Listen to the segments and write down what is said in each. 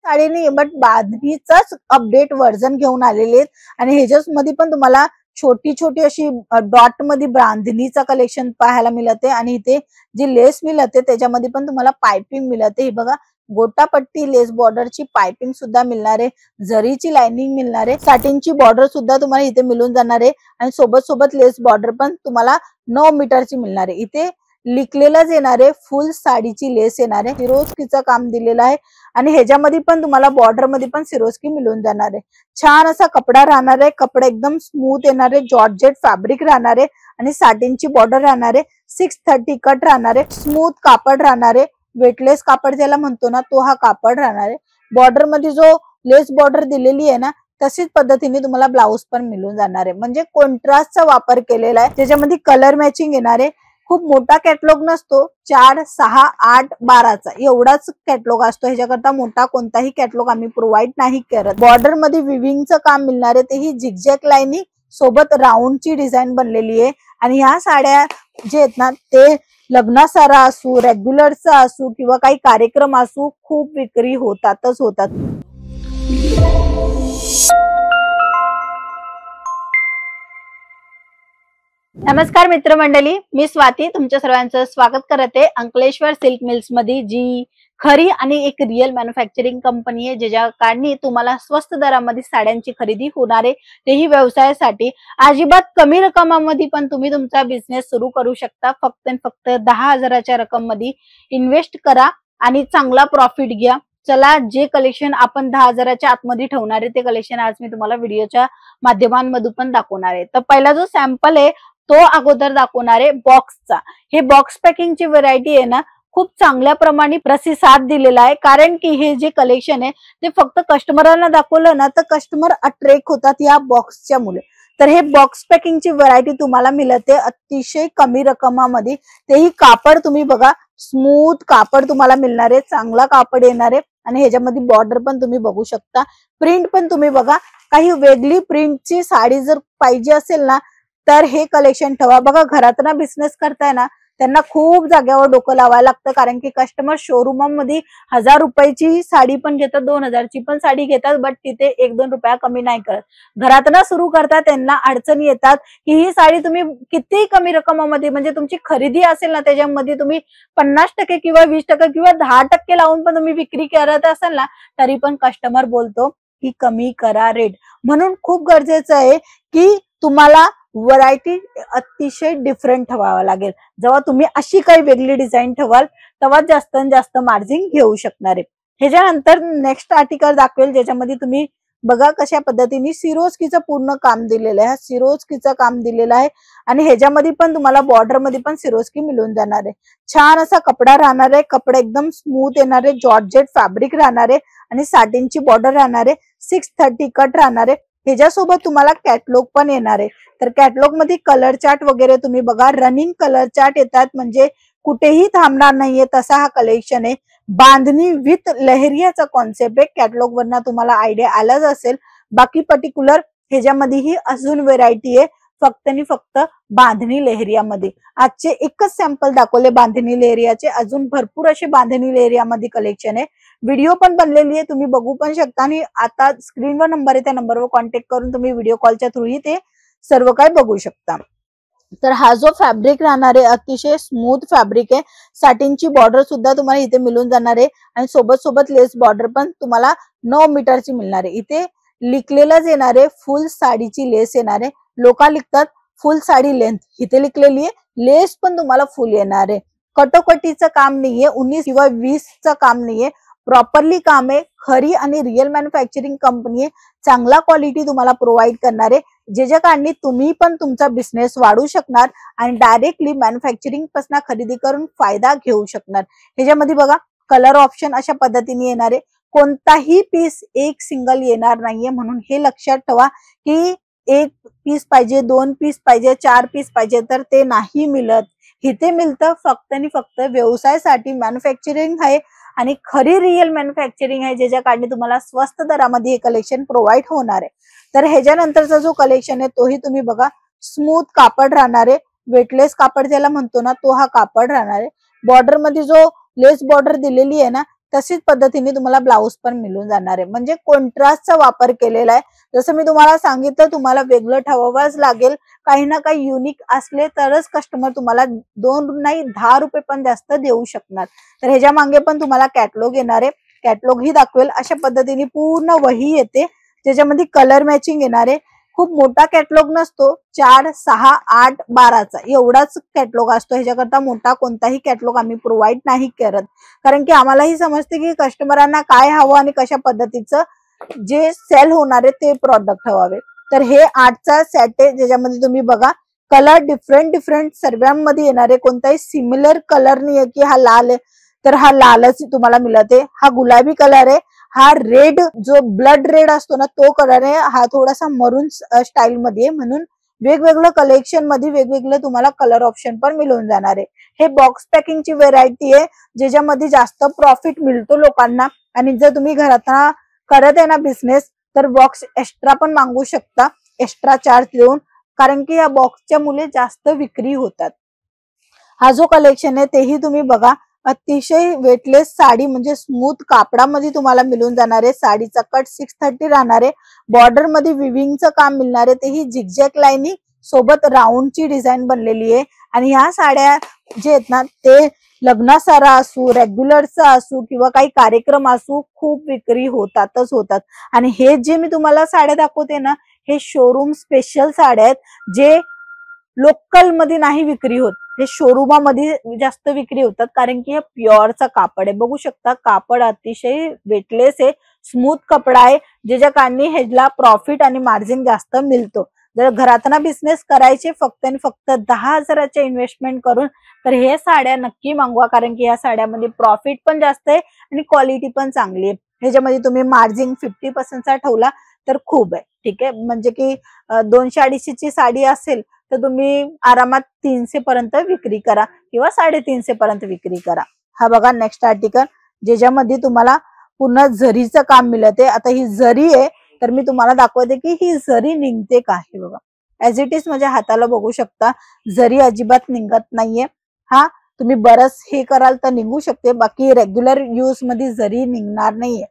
साडी नाही but बांधणीचाच update version घेऊन आलेले आहेत आणि ह्याच्यामध्ये पण तुम्हाला छोटी छोटी अशी डॉट मध्ये बांधणीचा कलेक्शन पाहायला मिळते आणि इथे जी लेस मिळते त्याच्यामध्ये पण तुम्हाला पाइपिंग मिळते। हे बघा गोटापट्टी लेस बॉर्डरची पाइपिंग सुद्धा मिळणार आहे, जरीची लाइनिंग मिळणार आहे, साटिनची बॉर्डर सुद्धा तुम्हाला इथे मिळून जाणार आहे आणि सोबत सोबत लेस बॉर्डर पण तुम्हाला 9 मीटरची मिळणार आहे। इथे लिखलेलाच येणार आहे, फुल साडीची लेस येणार आहे, सिरोस्कीचं काम दिलेलं आहे आणि ह्याच्यामध्ये पण तुम्हाला बॉर्डर मध्ये पण सिरोस्की मिळून जाणार आहे। छान असा कपडा राहणार आहे, कपडा एकदम स्मूथ येणार आहे, जॉर्जेट फॅब्रिक राहणार आहे आणि साटिनची बॉर्डर राहणार आहे, 630 कट राहणार आहे, स्मूथ कापड राहणार आहे, वेटलेस कापड ज्याला म्हणतो ना तो हा कापड राहणार आहे। बॉर्डर मध्ये जो लेस बॉर्डर दिलेली आहे ना तशीच पद्धतीने तुम्हाला ब्लाउज पण मिळून जाणार आहे, म्हणजे कॉन्ट्रास्टचा वापर केलेला आहे, ज्याच्यामध्ये कलर मॅचिंग येणार आहे। खूप मोठा कॅटलॉग नसतो, 4, 6, 8, 12चा एवढाच कॅटलॉग असतो, ह्याच्याकरता मोठा कोणताही कॅटलॉग आम्ही प्रोव्हाइड नाही करत। बॉर्डर मध्ये विविंगचं काम मिळणार आहे, तेही झिगझॅग लाईनिंग सोबत राऊंडची डिझाईन बनलेली आहे आणि ह्या साड्या जे आहेत ना ते लग्नासारा असू, रेग्युलरचा असू किंवा काही कार्यक्रम असू खूप विक्री होतातच होतात। नमस्कार मित्रमंडळी, मी स्वाती तुमच्या सर्वांचं स्वागत करते अंकलेश्वर सिल्क मिल्स मध्ये, जी खरी आणि एक रिअल मॅन्युफॅक्चरिंग कंपनी आहे, ज्याच्या कारणी तुम्हाला स्वस्त दरामध्ये साड्यांची खरेदी होणार आहे, तेही व्यवसायासाठी। अजिबात कमी रकमामध्ये पण तुम्ही तुमचा बिझनेस सुरू करू शकता। फक्त 10,000च्या रक्कम मध्ये इन्व्हेस्ट करा आणि चांगला प्रॉफिट घ्या। चला, जे कलेक्शन आपण 10,000च्या आतमध्ये ठेवणार आहे ते कलेक्शन आज मी तुम्हाला व्हिडिओच्या माध्यमांमधून पण दाखवणार आहे। तर पहिला जो सॅम्पल आहे तो अगोदर दाखवणार आहे बॉक्सचा। हे बॉक्स पॅकिंगची व्हरायटी आहे ना, खूप चांगल्या प्रमाणे प्रतिसाद दिलेला आहे, कारण की हे जे कलेक्शन आहे ते फक्त कस्टमरांना दाखवलं ना तर कस्टमर अट्रॅक्ट होतात या बॉक्सच्या मुळे। तर हे बॉक्स पॅकिंगची व्हरायटी तुम्हाला मिळते अतिशय कमी रकमामध्ये, तेही कापड तुम्ही बघा स्मूथ कापड तुम्हाला मिळणार आहे, चांगला कापड येणार आहे आणि ह्याच्यामध्ये बॉर्डर पण तुम्ही बघू शकता, प्रिंट पण तुम्ही बघा। काही वेगळी प्रिंटची साडी जर पाहिजे असेल ना तर हे कलेक्शन ठेवा। बघा घरात ना बिझनेस करताय ना त्यांना खूप जागेवर डोकं लावायला लागतं, कारण की कस्टमर शोरूममध्ये 1000 रुपयाची साडी पण घेतात, 2000ची पण साडी घेतात, बट तिथे 1-2 रुपया कमी नाही करत। घरात ना सुरू करतात त्यांना अडचणी येतात की ही साडी तुम्ही किती कमी रकमामध्ये, म्हणजे तुमची खरेदी असेल ना त्याच्यामध्ये तुम्ही 50% किंवा 20% किंवा 10% लावून पण तुम्ही विक्री करत असाल ना तरी पण कस्टमर बोलतो की कमी करा रेट। म्हणून खूप गरजेचं आहे की तुम्हाला व्हरायटी अतिशय डिफरंट ठेवावा लागेल। जेव्हा तुम्ही अशी काही वेगळी डिझाईन ठेवाल तेव्हा जास्त जास्त मार्जिन घेऊ शकणार आहे। ह्याच्यानंतर नेक्स्ट आर्टिकल दाखवेल, ज्याच्यामध्ये तुम्ही बघा कशा पद्धतीने सिरोस्कीचं पूर्ण काम दिलेलं आहे, सिरोस्कीचं काम दिलेलं आहे आणि ह्याच्यामध्ये पण तुम्हाला बॉर्डर मध्ये पण सिरोस्की मिळून जाणार आहे। छान असा कपडा राहणार आहे, कपडा एकदम स्मूथ येणार आहे, जॉर्जेट फॅब्रिक राहणार आहे आणि साटिनची बॉर्डर राहणार आहे, 630 कट राहणार आहे। ह्याच्यासोबत तुम्हाला कॅटलॉग पण येणार आहे। तर कॅटलॉग मध्ये कलर चार्ट वगैरे तुम्ही बघा, रनिंग कलर चार्ट येतात, म्हणजे कुठेही थांबणार नाहीये तसा हा कलेक्शन आहे। बांधणी विथ लहरियाचा कॉन्सेप्ट आहे, कॅटलॉग वरना तुम्हाला आयडिया आलाच असेल। बाकी पर्टिक्युलर ह्याच्यामध्येही अजून व्हरायटी आहे, फक्त आणि फक्त बांधणी लेहरियामध्ये। आजचे एकच सॅम्पल दाखवले बांधणी लेहरियाचे, अजून भरपूर असे बांधणी लेहरियामध्ये कलेक्शन आहे। व्हिडिओ पण बनलेली आहे, तुम्ही बघू पण शकता आणि आता स्क्रीनवर नंबर आहे त्या नंबरवर कॉन्टॅक्ट करून तुम्ही व्हिडिओ कॉलच्या थ्रूही ते सर्व काही बघू शकता। तर हा जो फॅब्रिक राहणार आहे अतिशय स्मूथ फॅब्रिक आहे, साटिनची बॉर्डर सुद्धा तुम्हाला इथे मिळून जाणार आहे आणि सोबत सोबत लेस बॉर्डर पण तुम्हाला 9 मीटरची मिळणार आहे। इथे लिखलेलाच येणार आहे, फुल साडीची लेस येणार आहे। लोक लिखतात फुल साडी लेंथ, इथे लिखलेली आहे, लेस पण तुम्हाला फुल येणार आहे। कटोकटीचं काम नाहीये, 19 किंवा 20चं काम नाहीये, प्रॉपरली काम आहे। खरी आणि रिअल मॅन्युफॅक्चरिंग कंपनी आहे, चांगला क्वालिटी तुम्हाला प्रोव्हाइड करणार आहे, ज्याच्या कारणी तुम्ही पण तुमचा बिझनेस वाढवू शकणार आणि डायरेक्टली मॅन्युफॅक्चरिंग पासून खरेदी करून फायदा घेऊ शकणार। ह्याच्यामध्ये बघा कलर ऑप्शन अशा पद्धतीने येणार आहे, कोणताही पीस एक सिंगल येणार नाहीये, म्हणून हे लक्षात ठेवा की 1 पीस पाहिजे, 2 पीस पाहिजे, 4 पीस पाहिजे तर ते नाही मिळत। इथे मिळतं फक्त आणि फक्त व्यवसायासाठी मॅन्युफॅक्चरिंग आहे आणि खरी रिअल मॅन्युफॅक्चरिंग आहे, ज्याच्या कारणे तुम्हाला स्वस्त दरामध्ये हे कलेक्शन प्रोव्हाइड होणार आहे। तर ह्याच्यानंतरचा जो कलेक्शन आहे तोही तुम्ही बघा, स्मूथ कापड राहणार आहे, वेटलेस कापड ज्याला म्हणतो ना तो हा कापड राहणार आहे। बॉर्डर मध्ये जो लेस बॉर्डर दिलेली आहे ना तशीच पद्धतीने तुम्हाला ब्लाऊज पण मिळून जाणार आहे. म्हणजे कॉन्ट्रास्टचा वापर केलेला आहे. जसं मी तुम्हाला सांगितलं, तुम्हाला वेगळं ठेवावंच लागेल. काही ना काही युनिक असले तरच कस्टमर तुम्हाला 2 नाही 10 रुपये पण जास्त देऊ शकणार. तर ह्याच्या मागे पण तुम्हाला कॅटलॉग येणार आहे. कॅटलॉग ही दाखवेल. अशा पद्धतीने पूर्ण वही येते, ज्याच्यामध्ये कलर मॅचिंग येणार आहे. खूप मोठा कॅटलॉग नसतो, 4, 6, 8, 12चा एवढाच कॅटलॉग असतो. ह्याच्याकरता मोठा कोणताही कॅटलॉग आम्ही प्रोव्हाइड नाही करत, कारण की आम्हालाही समजते की कस्टमरांना काय हवं आणि कशा पद्धतीचं जे सेल होणार आहे ते प्रॉडक्ट हवावे. तर हे 8चा सेट आहे, ज्याच्यामध्ये तुम्ही बघा कलर डिफरंट सर्वांमध्ये येणार आहे. कोणताही सिमिलर कलर नाही आहे की हा लाल आहे तर हा लालच तुम्हाला मिळत आहे. हा गुलाबी कलर आहे, हा रेड जो ब्लड रेड असतो ना तो कलर आहे, हा थोडासा मरून स्टाईल मध्ये, म्हणून वेगवेगळं कलेक्शन मध्ये वेगवेगळं तुम्हाला कलर ऑप्शन पण मिळून जाणार आहे. हे बॉक्स पॅकिंगची व्हेरायटी आहे, ज्याच्यामध्ये जास्त प्रॉफिट मिळतो लोकांना. आणि जर तुम्ही घरात करत आहे ना बिझनेस, तर बॉक्स एक्स्ट्रा पण मागू शकता, एक्स्ट्रा चार्ज देऊन, कारण की या बॉक्सच्या मुळे जास्त विक्री होतात. हा जो कलेक्शन आहे तेही तुम्ही बघा, अतिशय वेटलेस साडी म्हणजे स्मूथ कापडामध्ये तुम्हाला मिळून जाणार आहे. साडीचा कट 630 राहणार आहे. बॉर्डर मध्ये विविंगचं काम मिळणार आहे, तेही झिगझॅग लाईनी सोबत राऊंडची डिझाईन बनलेली आहे. आणि ह्या साड्या जे आहेत ना ते लग्नासारा असू, रेग्युलरचा असू किंवा काही कार्यक्रम असू, खूप विक्री होतातच होतात. आणि हे जे मी तुम्हाला साड्या दाखवते ना, हे शोरूम स्पेशल साड्या आहेत, जे लोकल मध्ये नाही विक्री होत, हे शोरूमामध्ये जास्त विक्री होतात, कारण की हे प्युअरचा कापड आहे. बघू शकता कापड अतिशय वेटलेस आहे, स्मूथ कपडा आहे, ज्याच्या कारणे ह्याला प्रॉफिट आणि मार्जिन जास्त मिळतो. जर घरातना बिझनेस करायचे फक्त आणि फक्त 10,000चे इन्व्हेस्टमेंट करून, तर हे साड्या नक्की मागवा, कारण की या साड्यामध्ये प्रॉफिट पण जास्त आहे आणि क्वालिटी पण चांगली आहे. ह्याच्यामध्ये तुम्ही मार्जिन 50%चा ठेवला तर खूप आहे. ठीक आहे, म्हणजे की 200-250ची साडी असेल तर तुम्ही आरामात 300 पर्यंत विक्री करा किंवा 350 पर्यंत विक्री करा. हा बघा नेक्स्ट आर्टिकल, ज्याच्यामध्ये तुम्हाला पूर्ण जरीचं काम मिळते. आता ही जरी आहे, तर मी तुम्हाला दाखवते की ही जरी निघते का. हे बघा ऍज इट इज माझ्या हाताला बघू शकता, जरी अजिबात निघत नाहीये. हा तुम्ही बरंच हे कराल तर निघू शकते, बाकी रेग्युलर यूज मध्ये जरी निघणार नाहीये.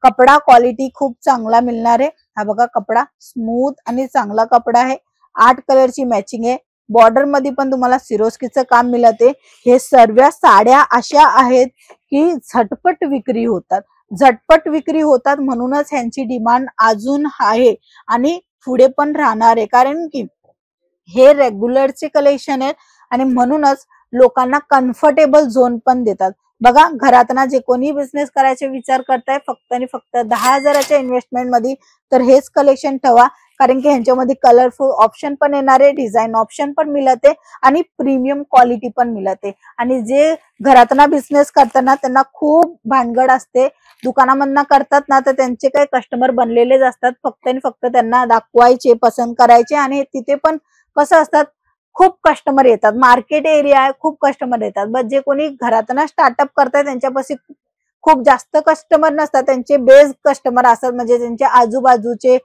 कपडा क्वालिटी खूप चांगला मिळणार आहे. हा बघा कपडा स्मूथ आणि चांगला कपडा आहे. 8 कलरची मॅचिंग आहे. बॉर्डर मध्ये पण तुम्हाला सिरोस्कीचं काम मिळते. हे सर्व साड्या अशा आहेत की झटपट विक्री होतात, झटपट विक्री होतात, म्हणूनच ह्यांची डिमांड अजून आहे आणि पुढे पण राहणार आहे, कारण की हे रेग्युलरचे कलेक्शन आहेत आणि म्हणूनच लोकांना कम्फर्टेबल झोन पण देतात. बघा घरातना जे कोणी बिझनेस करायचे विचार करताय फक्त आणि फक्त 10,000च्या इन्व्हेस्टमेंट मध्ये, तर हेच कलेक्शन ठेवा, कारण की ह्यांच्यामध्ये कलरफुल ऑप्शन पण येणार आहे, डिझाईन ऑप्शन पण मिळते आणि प्रीमियम क्वालिटी पण मिळते. आणि जे घरातना बिझनेस करताना त्यांना खूप भानगड असते, दुकानामधनं करतात ना तर त्यांचे काही कस्टमर बनलेलेच असतात, फक्त आणि फक्त त्यांना दाखवायचे, पसंत करायचे, आणि तिथे पण कसं असतात खूप कस्टमर येतात, मार्केट एरिया आहे, खूप कस्टमर येतात. बट जे कोणी घरातना स्टार्टअप करतात त्यांच्यापाशी खूप जास्त कस्टमर नसतात, त्यांचे बेस कस्टमर असतात, म्हणजे त्यांच्या आजूबाजूचे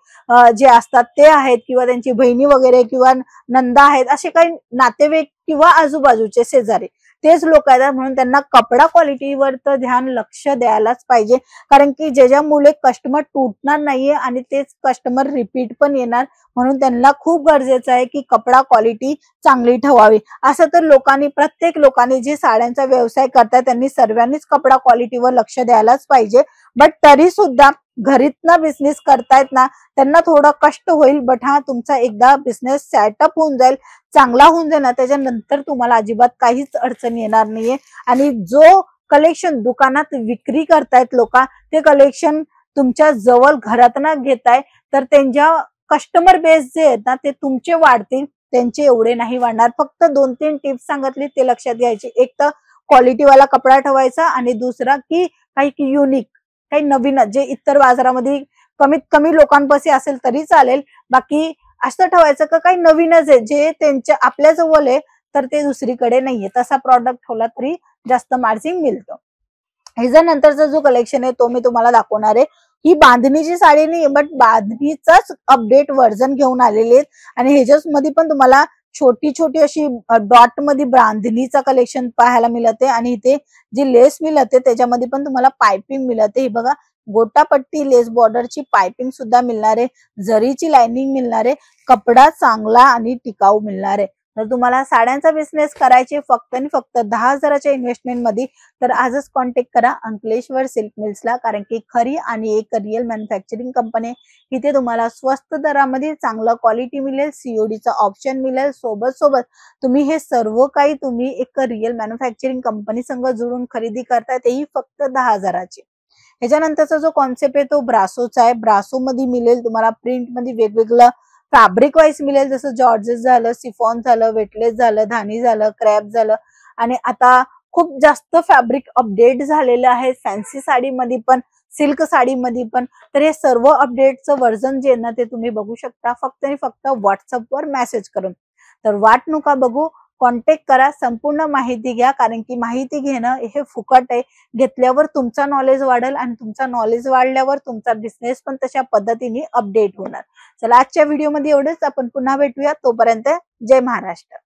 जे असतात ते आहेत, किंवा त्यांची बहिणी वगैरे किंवा नंदा आहेत, असे काही नातेवाईक किंवा आजूबाजूचे शेजारी तेच लोक आहेत. म्हणून त्यांना कपडा क्वालिटीवर तर ध्यान लक्ष द्यायलाच पाहिजे, कारण की ज्याच्यामुळे कस्टमर तुटणार नाहीये आणि तेच कस्टमर रिपीट पण येणार. म्हणून त्यांना खूप गरजेचं आहे की कपडा क्वालिटी चांगली ठेवावी. असं तर लोकांनी, प्रत्येक लोकांनी जे साड्यांचा व्यवसाय करतात त्यांनी सर्वांनीच कपडा क्वालिटीवर लक्ष द्यायलाच पाहिजे. बट तरी सुद्धा घरीतनं बिझनेस करतायत ना, त्यांना थोडं कष्ट होईल, बट हा तुमचा एकदा बिझनेस सेटअप होऊन जाईल, चांगला होऊन जाईल ना, त्याच्यानंतर तुम्हाला अजिबात काहीच अडचण येणार नाहीये. आणि जो कलेक्शन दुकानात विक्री करतायत लोक, ते कलेक्शन तुमच्या जवळ घरातना घेताय, तर त्यांच्या कस्टमर बेस जे आहेत ना ते तुमचे वाढतील, त्यांचे एवढे नाही वाढणार. फक्त 2-3 टिप्स सांगितली ते लक्षात घ्यायची. एक तर क्वालिटीवाला कपडा ठेवायचा, आणि दुसरा की काही युनिक, काही नवीन जे इतर बाजारामध्ये कमीत कमी लोकांपाशी असेल तरी चालेल, बाकी असं ठेवायचं का काही नवीनच आहे जे त्यांच्या आपल्या जवळ आहे तर ते दुसरीकडे नाहीये, तसा प्रॉडक्ट ठेवला तरी जास्त मार्जिन मिळतं. ह्याच्या नंतरचा जो कलेक्शन आहे तो मी तुम्हाला दाखवणार आहे. ही बांधणीची साडी नाही, बट बांधणीचाच अपडेट व्हर्जन घेऊन आलेली आहेत, आणि ह्याच्यामध्ये पण तुम्हाला छोटी छोटी अशी डॉट मध्ये बांधणीचा कलेक्शन पाहायला मिळते आणि इथे जी लेस मिळते त्याच्यामध्ये पण तुम्हाला पायपिंग मिळते. हे बघा गोटापट्टी लेस बॉर्डरची पायपिंग सुद्धा मिळणार आहे, जरीची लाइनिंग मिळणार आहे, कपडा चांगला आणि टिकाऊ मिळणार आहे. तर तुम्हाला साड्यांचा बिझनेस करायचे फक्त आणि फक्त 10,000च्या इन्व्हेस्टमेंट मध्ये, तर आजच कॉन्टॅक्ट करा अंकलेश्वर सिल्क मिल्सला, कारण की खरी आणि एक रिअल मॅन्युफॅक्चरिंग कंपनी. इथे तुम्हाला स्वस्त दरामध्ये चांगलं क्वालिटी मिळेल, सीओडीचा ऑप्शन मिळेल, सोबत सोबत तुम्ही हे सर्व काही तुम्ही एक रिअल मॅन्युफॅक्चरिंग कंपनी संग जुळून खरेदी करताय, तेही फक्त 10,000ची. ह्याच्यानंतरचा जो कॉन्सेप्ट आहे तो ब्रासोचा आहे. ब्रासो मध्ये मिळेल तुम्हाला प्रिंट मध्ये वेगवेगळं फॅब्रिक वाईज मिळेल, जसं जॉर्जेस झालं, सिफॉन झालं, वेटलेस झालं, धानी झालं, क्रॅप झालं. आणि आता खूप जास्त फॅब्रिक अपडेट झालेलं आहे फॅन्सी साडीमध्ये पण, सिल्क साडीमध्ये पण. तर हे सर्व अपडेटचं व्हर्जन जे आहे ना ते तुम्ही बघू शकता फक्त आणि फक्त व्हॉट्सअपवर मेसेज करून. तर वाट नका बघू, कॉन्टॅक्ट करा, संपूर्ण माहिती घ्या, कारण की माहिती घेणं हे फुकट आहे. घेतल्यावर तुमचा नॉलेज वाढेल आणि तुमचा नॉलेज वाढल्यावर तुमचा बिझनेस पण तशा पद्धतीने अपडेट होणार. चला आजच्या व्हिडिओमध्ये एवढंच, आपण पुन्हा भेटूया, तोपर्यंत जय महाराष्ट्र.